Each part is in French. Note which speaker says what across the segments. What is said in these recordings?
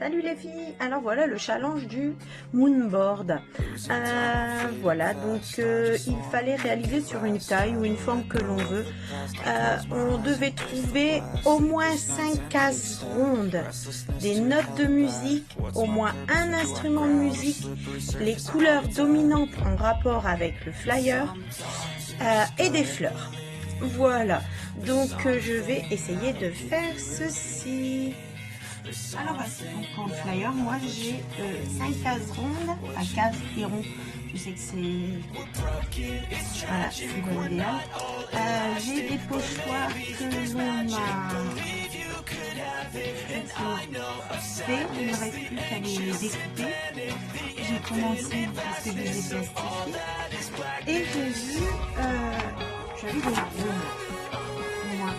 Speaker 1: Salut les filles, alors voilà le challenge du moonboard. Voilà, donc il fallait réaliser sur une taille ou une forme que l'on veut. On devait trouver au moins 5 cases rondes, des notes de musique, au moins un instrument de musique, les couleurs dominantes en rapport avec le flyer et des fleurs. Voilà, donc je vais essayer de faire ceci. Alors voici, donc pour le flyer, moi j'ai 5 cases rondes, enfin cases et ronds, je sais que c'est voilà, c'est pas idéal. J'ai des pochoirs que l'on m'a fait, il ne reste plus qu'à les découper. J'ai commencé parce que je les ai plastifiés et j'ai vu, j'avais des ronds, moi.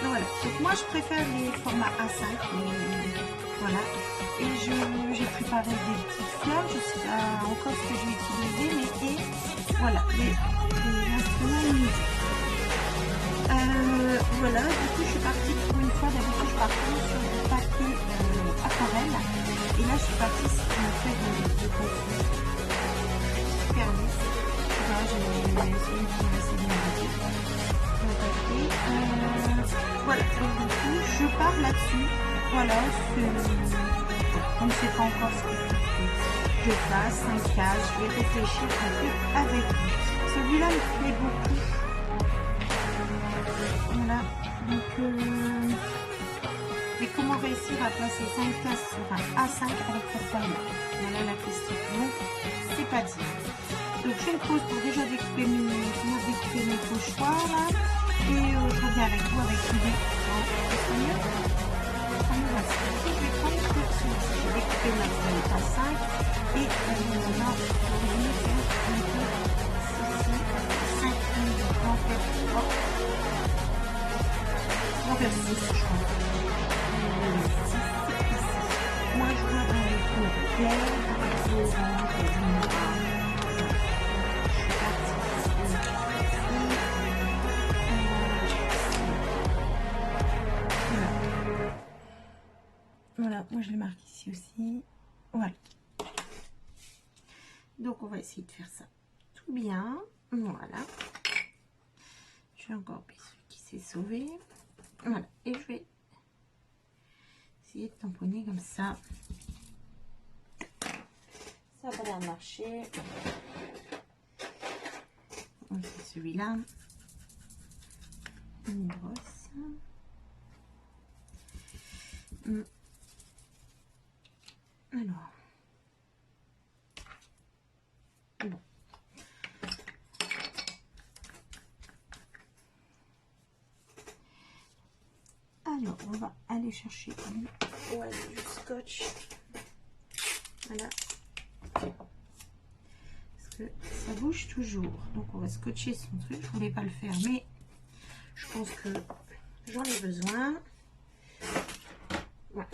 Speaker 1: Voilà, donc moi je préfère les formats A5, voilà, et j'ai préparé des petites fleurs, je sais pas encore ce que je vais utiliser, mais et voilà, les instruments de musique. Voilà, du coup je suis partie pour une fois, d'habitude je pars sur du papier aquarelle, et là je suis partie sur une feuille de coton, super lisse, voilà, j'ai essayé de assez bien voilà, donc du coup je pars là-dessus, voilà, on ne sait pas encore ce que je fasse, 5 cases, je vais réfléchir un peu avec lui. Celui-là me plaît beaucoup, voilà, donc mais comment réussir à placer 5 cases sur un A5 avec cette taille-là, voilà la question, donc c'est pas dit. Donc je me pose pour déjà découper mes pochoirs là, et je reviens avec vous avec l'idée. C'est mieux. Je vais prendre celui-ci. Je vais découper ma feuille à 5 et on va revenir faire un peu ceci, 5 minutes en fait. On va faire 6 je crois. 6 ici. Moi je vois dans les cours clairs avec les oranges et les noirs. Voilà, moi je le marque ici aussi. Voilà. Donc on va essayer de faire ça tout bien. Voilà. Je vais encore celui qui s'est sauvé. Voilà. Et je vais essayer de tamponner comme ça. Ça va bien marcher. C'est celui-là. Une brosse. Alors. Bon. Alors, on va aller chercher du scotch. Voilà. Parce que ça bouge toujours. Donc, on va scotcher son truc. Je voulais pas le faire, mais je pense que j'en ai besoin. Voilà.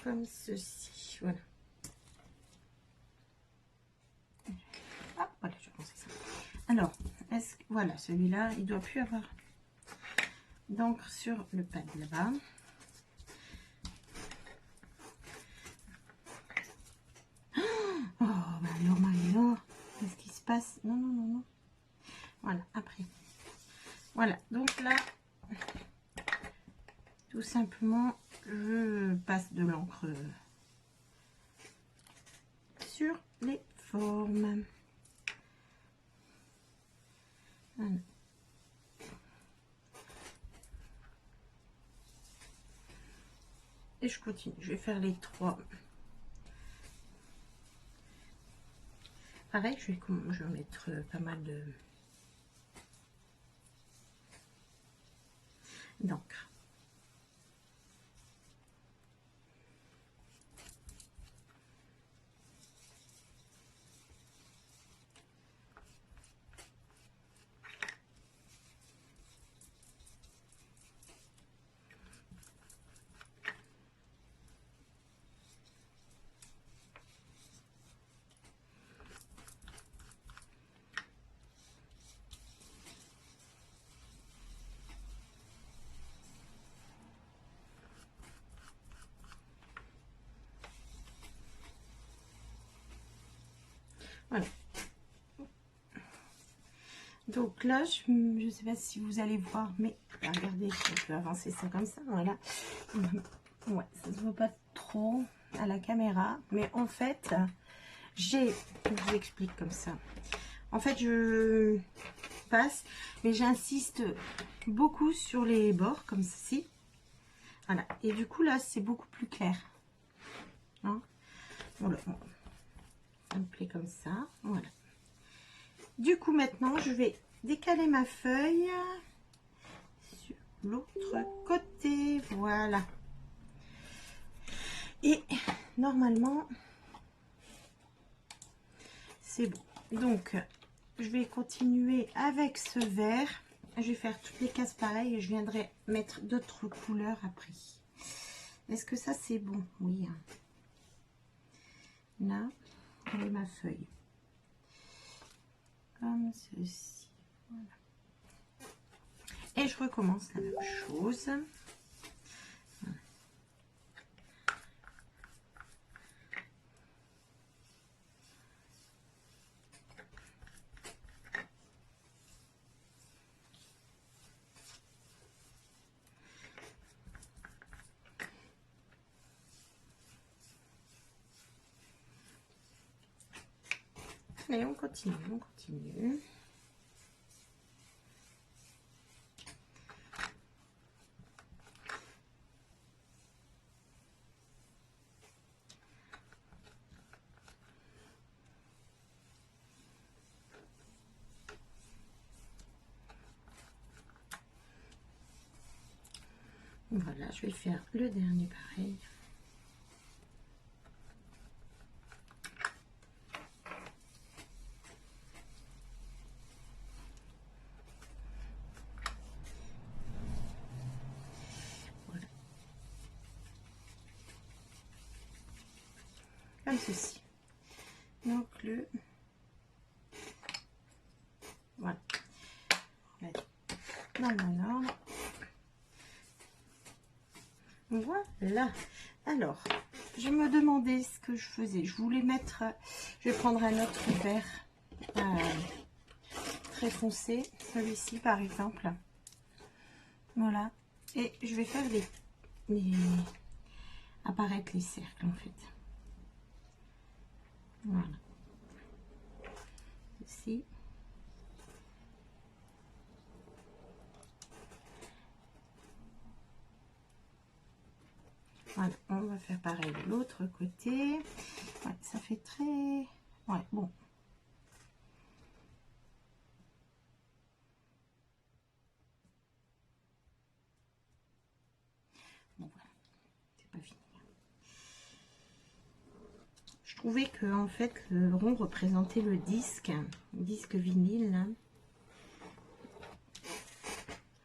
Speaker 1: Comme ceci. Voilà. Ah, voilà, je pensais ça. Alors, est-ce que voilà, celui-là, il doit plus avoir d'encre sur le pad là-bas. Oh, bah alors, qu'est-ce qui se passe? Non, non, non, non. Voilà, après. Voilà, donc là, tout simplement, je passe de l'encre sur les formes. Voilà. Et je continue, je vais faire les 3. Pareil, je vais mettre pas mal d'encre. Voilà. Donc là, je ne sais pas si vous allez voir, mais regardez, je peux avancer ça comme ça, voilà. Ouais, ça ne se voit pas trop à la caméra, mais en fait, je vous explique comme ça. En fait, je passe, mais j'insiste beaucoup sur les bords, comme ceci. Voilà, et du coup, là, c'est beaucoup plus clair. Hein, voilà, ça me plaît comme ça, voilà. Du coup, maintenant, je vais décaler ma feuille sur l'autre côté. Voilà. Et normalement, c'est bon. Donc, je vais continuer avec ce vert. Je vais faire toutes les cases pareilles et je viendrai mettre d'autres couleurs après. Est-ce que ça, c'est bon? Oui. Là, j'ai ma feuille. Comme ceci. Voilà. Et je recommence la même chose. Voilà. Allez, on continue, on continue. Voilà, je vais faire le dernier pareil. Voilà. Comme ceci. Donc le... Voilà. Non. Voilà. Alors, je me demandais ce que je faisais. Je voulais mettre... Je vais prendre un autre vert très foncé. Celui-ci, par exemple. Voilà. Et je vais faire apparaître les cercles, en fait. Voilà. Ici. Voilà, on va faire pareil de l'autre côté. Ouais, ça fait très... Ouais, bon. Bon, voilà. C'est pas fini. Je trouvais que, en fait, le rond représentait le disque vinyle. Là.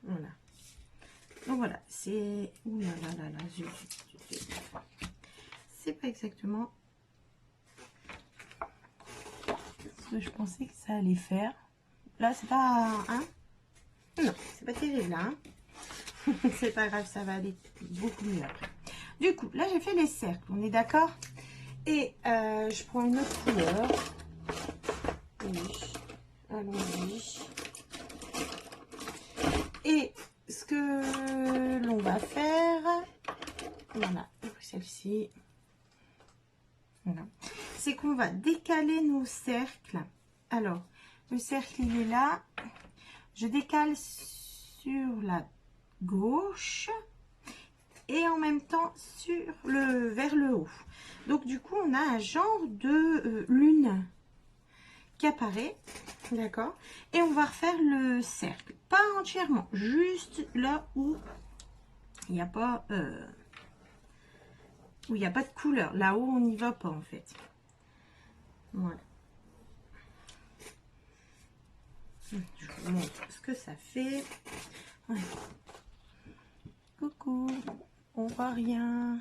Speaker 1: Voilà. Donc voilà, c'est... Ouh là là là là, c'est pas exactement ce que je pensais que ça allait faire. Là, c'est pas... Hein, non, c'est pas terrible, là. Hein. C'est pas grave, ça va aller beaucoup mieux après. Du coup, là, j'ai fait les cercles, on est d'accord? Et je prends une autre couleur. Oui, allons-y. Et ce que l'on va faire, voilà, celle-ci, voilà, c'est qu'on va décaler nos cercles. Alors, le cercle, il est là. Je décale sur la gauche et en même temps vers le haut. Donc, du coup, on a un genre de lune qui apparaît, d'accord, et on va refaire le cercle, pas entièrement, juste là où il n'y a pas de couleur, là-haut on n'y va pas en fait. Voilà, je vous montre ce que ça fait. Ouais. Coucou, on voit rien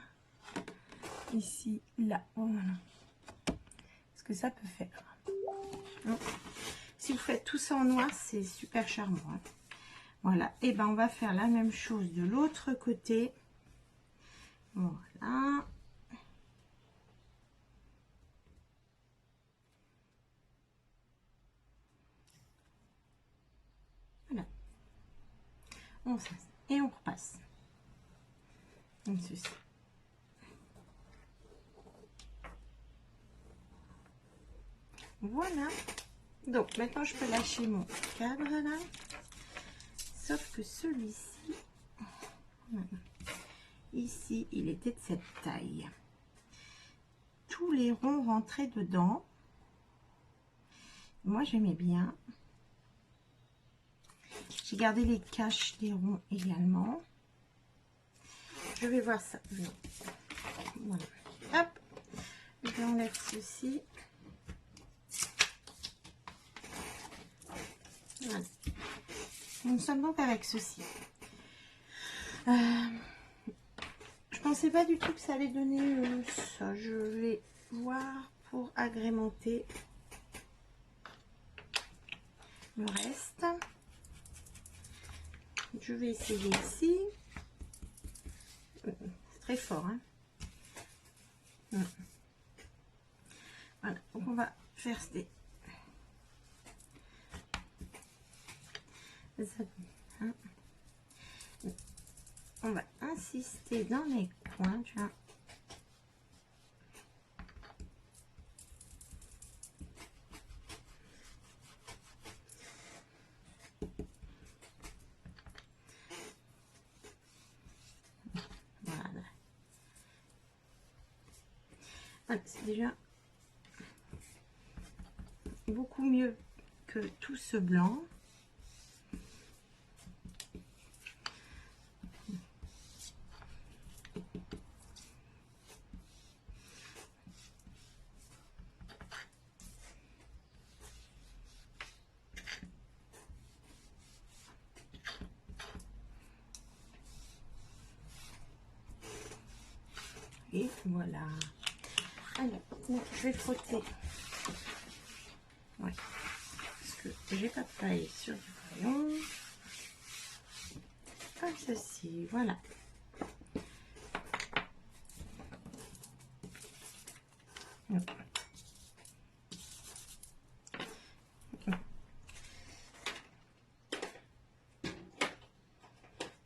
Speaker 1: ici, là, voilà ce que ça peut faire. Donc, si vous faites tout ça en noir, c'est super charmant, hein. Voilà, et ben on va faire la même chose de l'autre côté. Voilà. et on repasse. Comme ceci. Voilà. Donc maintenant je peux lâcher mon cadre là. Sauf que celui-ci, voilà. Ici, il était de cette taille. Tous les ronds rentraient dedans. Moi, j'aimais bien. J'ai gardé les caches des ronds également. Je vais voir ça. Voilà. Hop. Je enlève ceci. Voilà. Nous sommes donc avec ceci. Je pensais pas du tout que ça allait donner ça. Je vais voir pour agrémenter le reste. Je vais essayer ici. C'est très fort, hein. Voilà, donc on va faire des... On va insister dans les coins, tu vois. Voilà. Voilà, c'est déjà beaucoup mieux que tout ce blanc. Et voilà. Alors, donc, je vais frotter. Ouais. Parce que j'ai pas de paille sur du crayon. Comme ceci, voilà.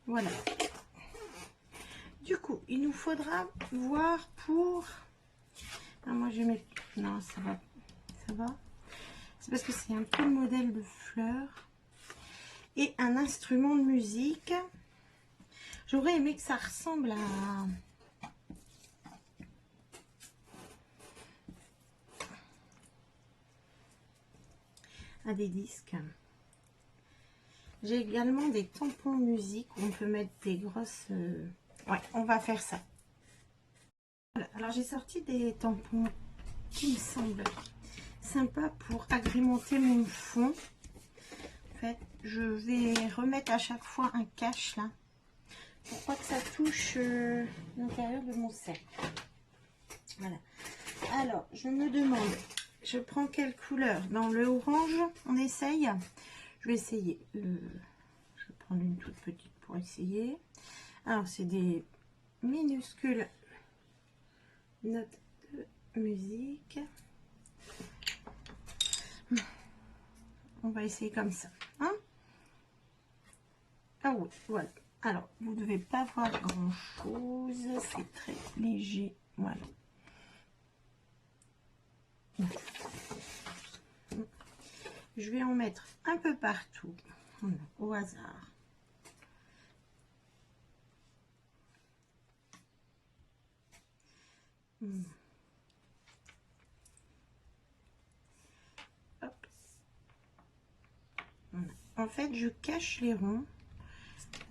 Speaker 1: Voilà. Du coup, il nous faudra voir pour... Ah, moi, je mets... Non, ça va. Ça va. C'est parce que c'est un peu le modèle de fleurs. Et un instrument de musique. J'aurais aimé que ça ressemble à des disques. J'ai également des tampons musique où on peut mettre des grosses... Ouais, on va faire ça. Voilà. Alors j'ai sorti des tampons qui me semblent sympas pour agrémenter mon fond. En fait, je vais remettre à chaque fois un cache là. Pour pas que ça touche l'intérieur de mon cercle. Voilà. Alors, je me demande, je prends quelle couleur? Dans le orange, on essaye. Je vais essayer. Je vais prendre une toute petite pour essayer. Alors, c'est des minuscules notes de musique. On va essayer comme ça. Hein? Ah oui, voilà. Alors, vous ne devez pas voir grand-chose. C'est très léger. Voilà. Je vais en mettre un peu partout. Voilà, au hasard. Hop. Voilà. En fait, je cache les ronds.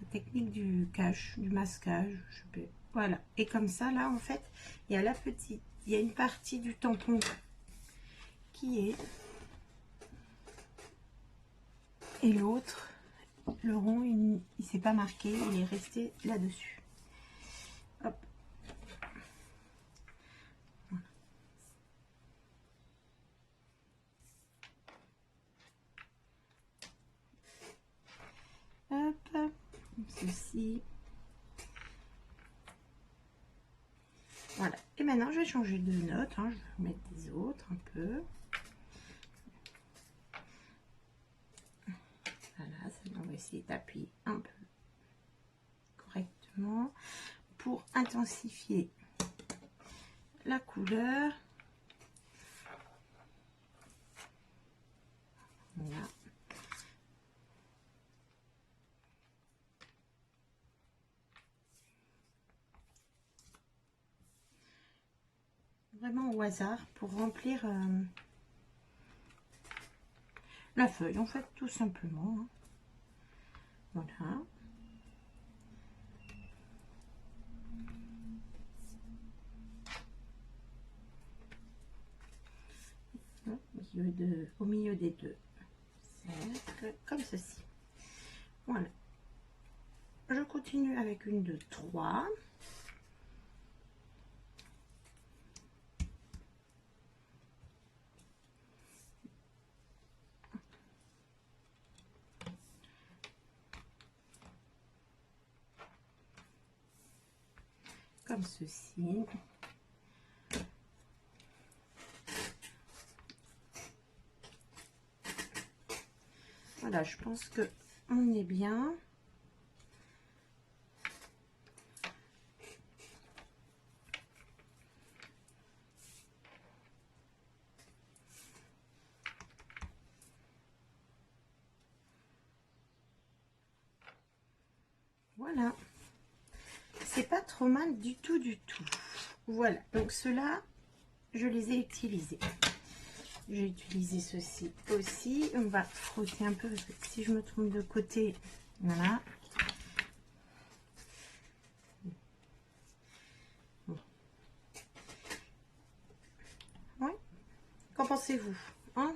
Speaker 1: La technique du cache, du masquage. Je peux... Voilà. Et comme ça, là, en fait, il y a la petite, il y a une partie du tampon qui est... Et l'autre, le rond, il ne s'est pas marqué, il est resté là-dessus. Hop. Hop, comme ceci. Voilà. Et maintenant, je vais changer de note. Hein. Je vais mettre des autres un peu. Voilà, on va essayer d'appuyer un peu simplement pour intensifier la couleur. Voilà. Vraiment au hasard pour remplir la feuille, en fait, tout simplement. Hein. Voilà. Au milieu des deux cercles, comme ceci. Voilà. Je continue avec une de 3. Comme ceci. Voilà, je pense que on est bien. Voilà. C'est pas trop mal du tout, du tout. Voilà, donc ceux-là, je les ai utilisés. J'ai utilisé ceci aussi. On va frotter un peu parce que si je me trompe de côté, voilà. Bon. Ouais. Qu'en pensez-vous, hein?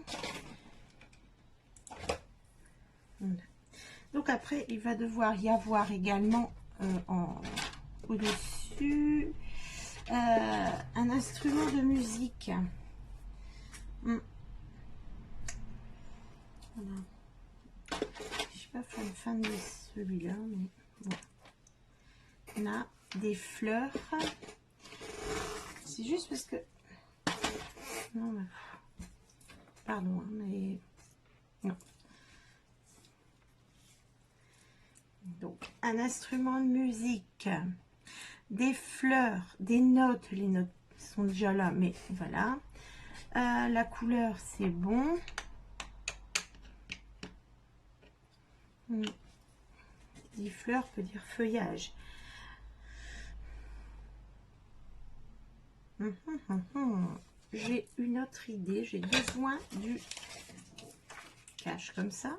Speaker 1: Voilà. Donc après, il va devoir y avoir également au-dessus un instrument de musique. Voilà. Je suis pas fan de celui-là, mais bon. On a des fleurs. C'est juste parce que non, mais... pardon, hein, mais non. Donc un instrument de musique, des fleurs, des notes. Les notes sont déjà là, mais voilà. La couleur, c'est bon. Des fleurs peut dire feuillage. J'ai une autre idée. J'ai besoin du cache comme ça.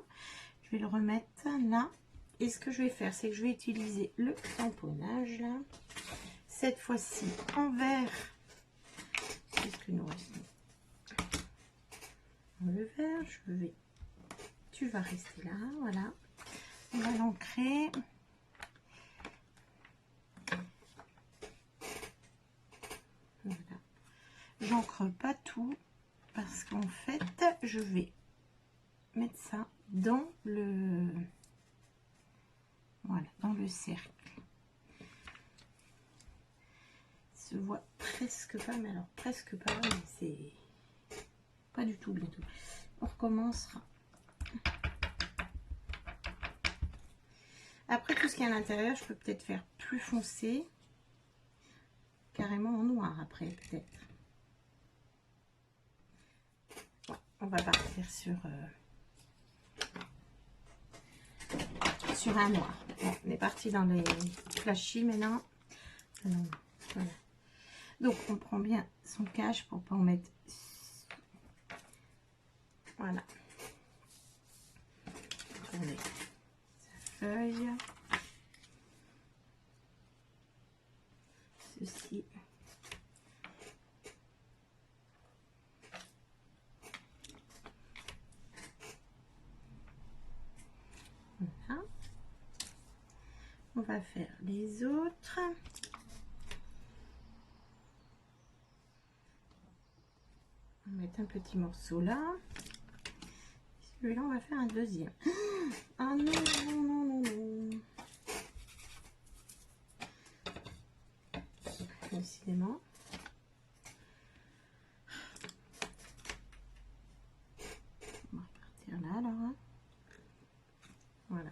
Speaker 1: Je vais le remettre là. Et ce que je vais faire, c'est que je vais utiliser le tamponnage là. Cette fois-ci en vert. Qu'est-ce que nous reste? Le vert, tu vas rester là, voilà. On va l'ancrer. Voilà. J'ancre pas tout parce qu'en fait, je vais mettre ça dans le, voilà, dans le cercle. Il se voit presque pas, mais alors presque pas, mais c'est pas du tout bientôt. On recommencera. Après, tout ce qui est à l'intérieur, je peux peut-être faire plus foncé, carrément en noir après, peut-être. On va partir sur un noir. Bon, on est parti dans les flashy maintenant. Voilà. Donc, on prend bien son cache pour pas en mettre. Voilà. Tourner sa feuille. Ceci. Voilà. On va faire les autres. On va mettre un petit morceau là. Celui-là, on va faire un deuxième. Ah non, non, non, non, non. Décidément. On va repartir là, alors. Hein. Voilà.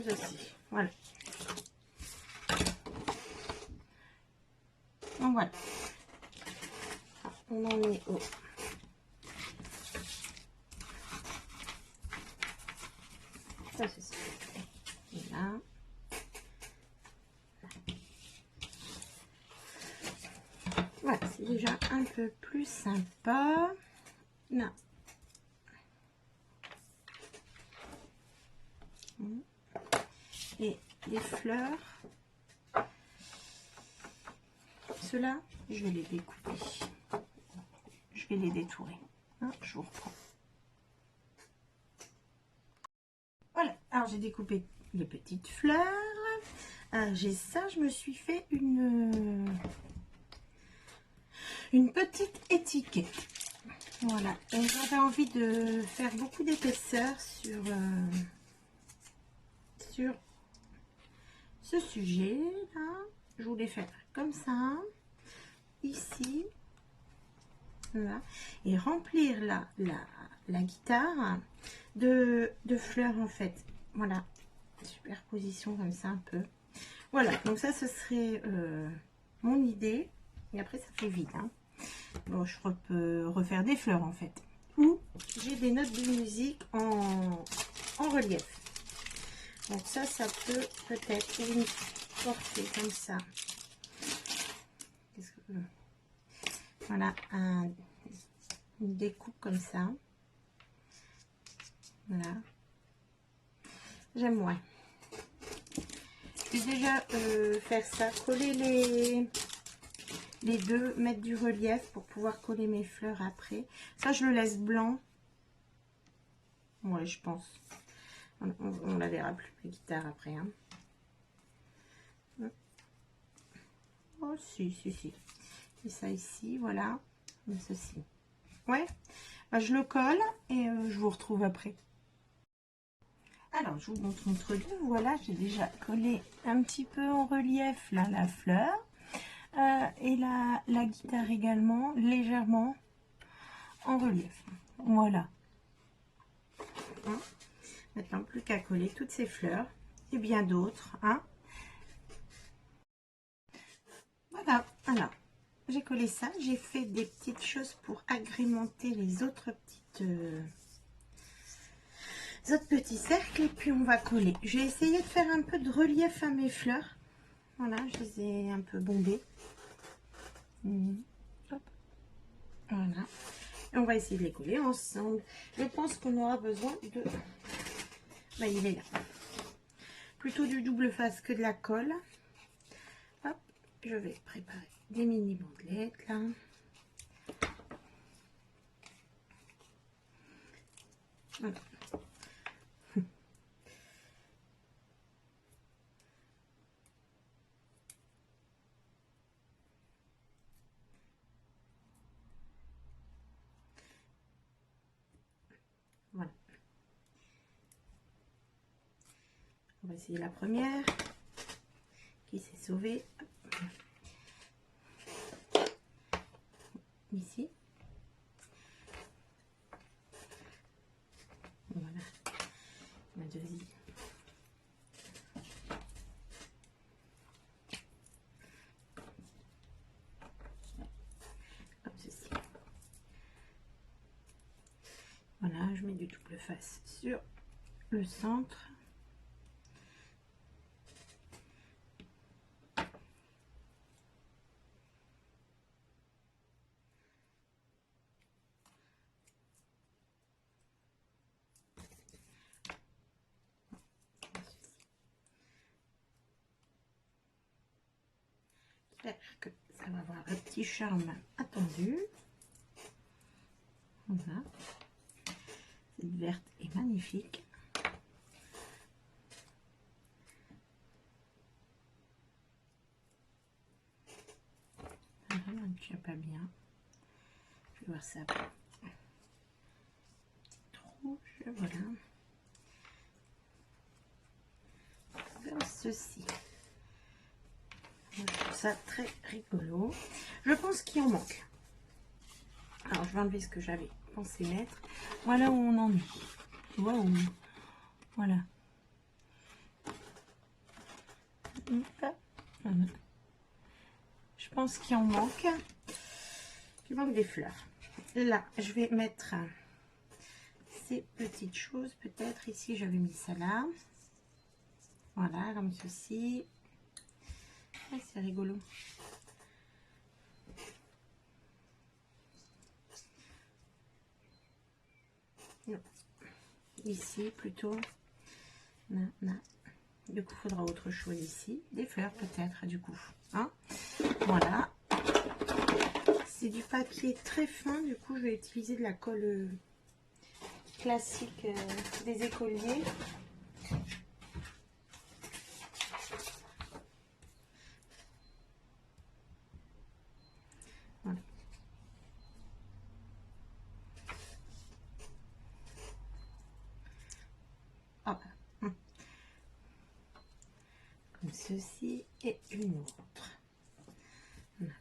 Speaker 1: ceci. Voilà. Donc voilà. On en est au... Ça, ceci. Et là. Voilà, c'est déjà un peu plus sympa. Là. Et les fleurs. Ceux-là, je vais les découper. Je vais les détourer. Hein, je vous reprends. Voilà, alors j'ai découpé les petites fleurs. J'ai ça, je me suis fait une petite étiquette. Voilà, et j'avais envie de faire beaucoup d'épaisseur sur ce sujet là. Je voulais faire comme ça, ici, voilà, et remplir la guitare de fleurs en fait. Voilà, superposition comme ça un peu. Voilà, donc ça ce serait mon idée. Et après ça fait vide. Hein. Bon, je peux refaire des fleurs en fait. Ou j'ai des notes de musique en relief. Donc ça peut peut-être une porter comme ça. Voilà, une découpe comme ça. Voilà. J'aime moins. Je vais déjà faire ça, coller les deux, mettre du relief pour pouvoir coller mes fleurs après. Ça, je le laisse blanc. Ouais, je pense. On la verra plus, la guitare après. Hein. Oh, si. Et ça ici, voilà. Comme ceci. Ouais. Bah, je le colle et je vous retrouve après. Alors, je vous montre entre deux. Voilà, j'ai déjà collé un petit peu en relief là la fleur. Et la guitare également, légèrement en relief. Voilà. Hein, maintenant, plus qu'à coller toutes ces fleurs et bien d'autres. Hein. Voilà. Alors, j'ai collé ça. J'ai fait des petites choses pour agrémenter les autres petits cercles. Et puis, on va coller. J'ai essayé de faire un peu de relief à mes fleurs. Voilà, je les ai un peu bombées. Hop. Voilà. Et on va essayer de les coller ensemble. Je pense qu'on aura besoin de... Bah, il est là. Plutôt du double face que de la colle. Hop, je vais préparer des mini bandelettes là. Voilà. Voilà. On va essayer la première qui s'est sauvée. Ici. Voilà. La deuxième. Comme ceci. Voilà, je mets du double face sur le centre. J'espère que ça va avoir un petit charme attendu. Voilà. Cette verte est magnifique. Elle ne tient pas bien. Je vais voir ça après. Petite rouge, voilà. Comme ceci. Je trouve ça très rigolo. Je pense qu'il en manque. Alors, je vais enlever ce que j'avais pensé mettre. Voilà où on en est. Tu vois où... Voilà. Voilà. Je pense qu'il en manque. Il manque des fleurs. Là, je vais mettre ces petites choses. Peut-être ici, j'avais mis ça là. Voilà, comme ceci. Ah, c'est rigolo. Non. Ici, plutôt. Non, non. Du coup, il faudra autre chose ici. Des fleurs, peut-être, du coup. Hein, voilà. C'est du papier très fin. Du coup, je vais utiliser de la colle classique des écoliers. Voilà. Hop. Comme ceci et une autre. Voilà.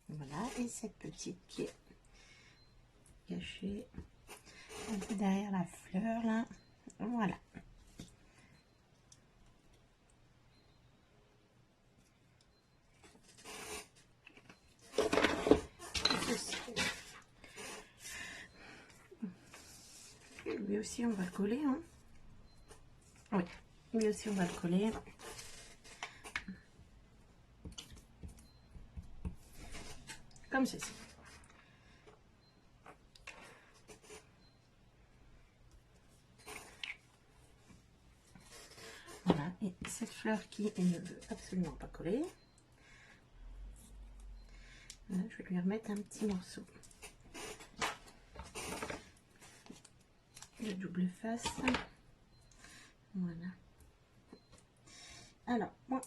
Speaker 1: Voilà, et cette petite qui est cachée un peu derrière la fleur là. Voilà. Lui aussi on va le coller. Hein. Oui, lui aussi on va le coller. Comme ceci. Voilà, et cette fleur qui ne veut absolument pas coller. Là, je vais lui remettre un petit morceau de double face. Voilà. Alors, moi,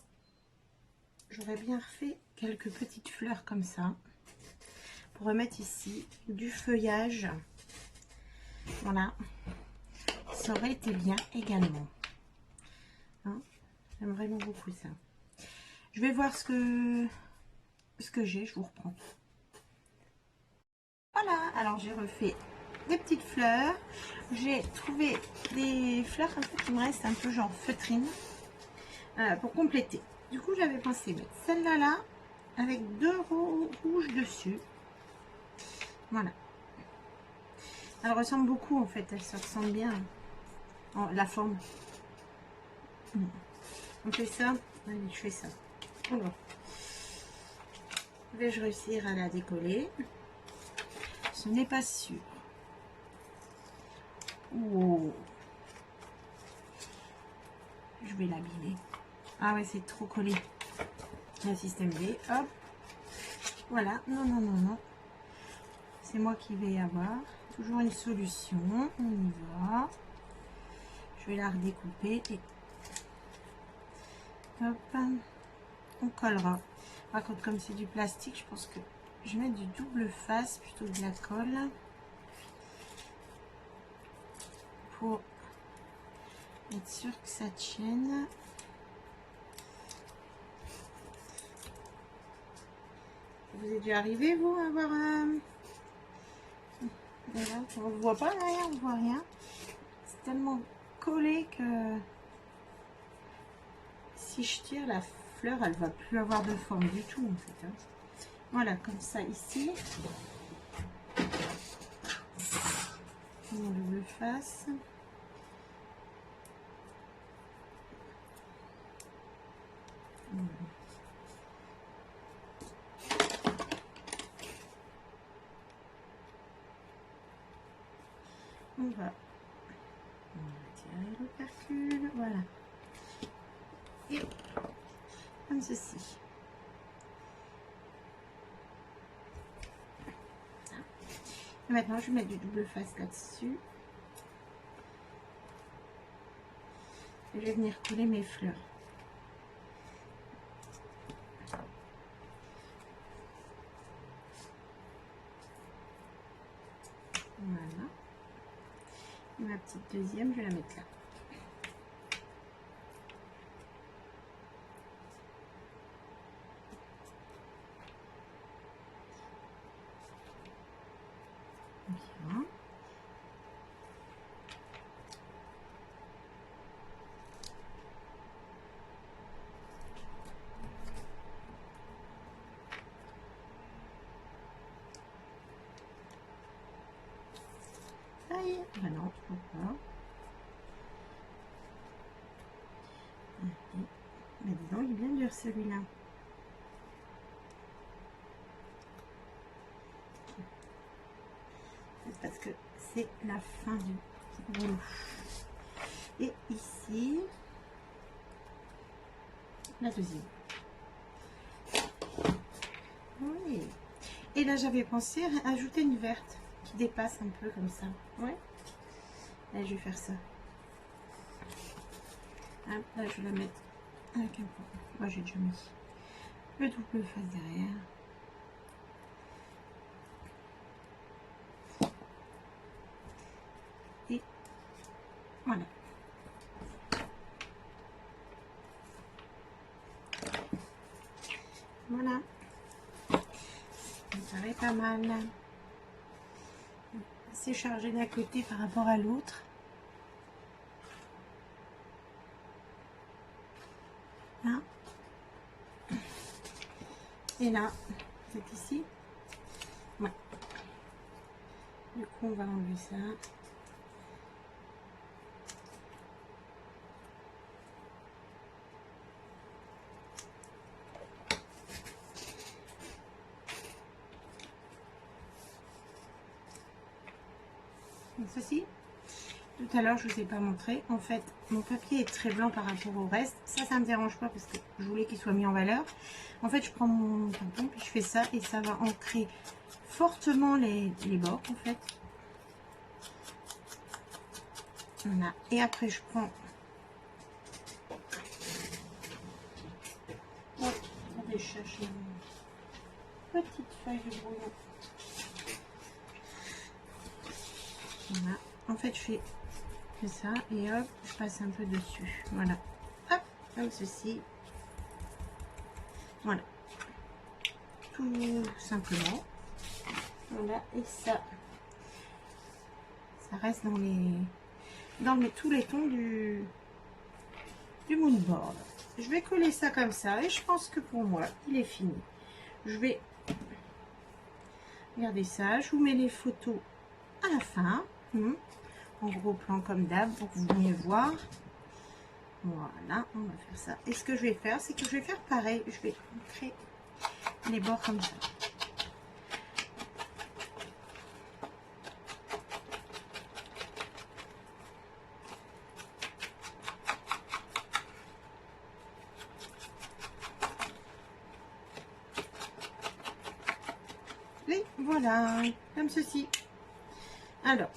Speaker 1: j'aurais bien refait quelques petites fleurs comme ça pour remettre ici du feuillage. Voilà, ça aurait été bien également. Hein, j'aime vraiment beaucoup ça. Je vais voir ce que j'ai, je vous reprends. Voilà, alors j'ai refait des petites fleurs. J'ai trouvé des fleurs un peu qui me restent un peu genre feutrine pour compléter. Du coup, j'avais pensé mettre celle-là là avec deux rouges dessus. Voilà. Elle ressemble beaucoup en fait, elle se ressemble bien. Oh, la forme. On fait ça. Allez, je fais ça. Alors, vais-je réussir à la décoller? Ce n'est pas sûr. Oh. Je vais l'abîmer. Ah ouais, c'est trop collé. Le système B. Hop. Voilà. Non, non, non, non. C'est moi qui vais avoir. Toujours une solution. On y va. Je vais la redécouper et hop, on collera. Par contre, comme c'est du plastique, je pense que je vais mettre du double face plutôt que de la colle pour être sûr que ça tienne. Vous êtes déjà arrivé, vous, à avoir un... Voilà, on ne voit pas derrière, on ne voit rien. C'est tellement collé que si je tire, la fleur, elle va plus avoir de forme du tout, en fait. Hein. Voilà, comme ça, ici. Mon double face. Voilà. On va retirer l'opercule, voilà. Et comme ceci. Et maintenant, je vais mettre du double face là-dessus. Et je vais venir coller mes fleurs. Voilà. Et ma petite deuxième, je vais la mettre là. Ben non, pourquoi? Mais dis donc, il est bien dur celui-là. Parce que c'est la fin du boulot. Et ici, la deuxième. Oui. Et là, j'avais pensé à ajouter une verte qui dépasse un peu comme ça. Ouais. Là, je vais faire ça. Hop, là, je vais la mettre avec un peu. Moi, j'ai déjà mis le double face derrière. Et voilà. Voilà. Ça me paraît pas mal. C'est chargé d'un côté par rapport à l'autre. Là. Et là, c'est ici. Ouais. Du coup, on va enlever ça. Donc ceci, tout à l'heure je vous ai pas montré, en fait mon papier est très blanc par rapport au reste, ça me dérange pas parce que je voulais qu'il soit mis en valeur. En fait je prends mon tampon puis je fais ça et ça va ancrer fortement les bords en fait. Voilà, et après je prends des cherche une petite feuille de brouillon. Voilà, en fait je fais ça et hop, je passe un peu dessus. Voilà, hop, comme ceci. Voilà, tout simplement. Voilà, et ça reste dans tous les tons du moonboard. Je vais coller ça comme ça et je pense que pour moi il est fini. Je vais regarder ça, je vous mets les photos à la fin, en gros plan comme d'hab pour que vous veniez voir. Voilà, on va faire ça. Et ce que je vais faire, c'est que je vais faire pareil, je vais créer les bords comme ça. Et voilà, comme ceci. Alors,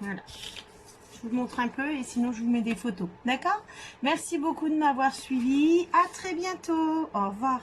Speaker 1: voilà. Je vous montre un peu et sinon je vous mets des photos. D'accord? Merci beaucoup de m'avoir suivi. À très bientôt. Au revoir.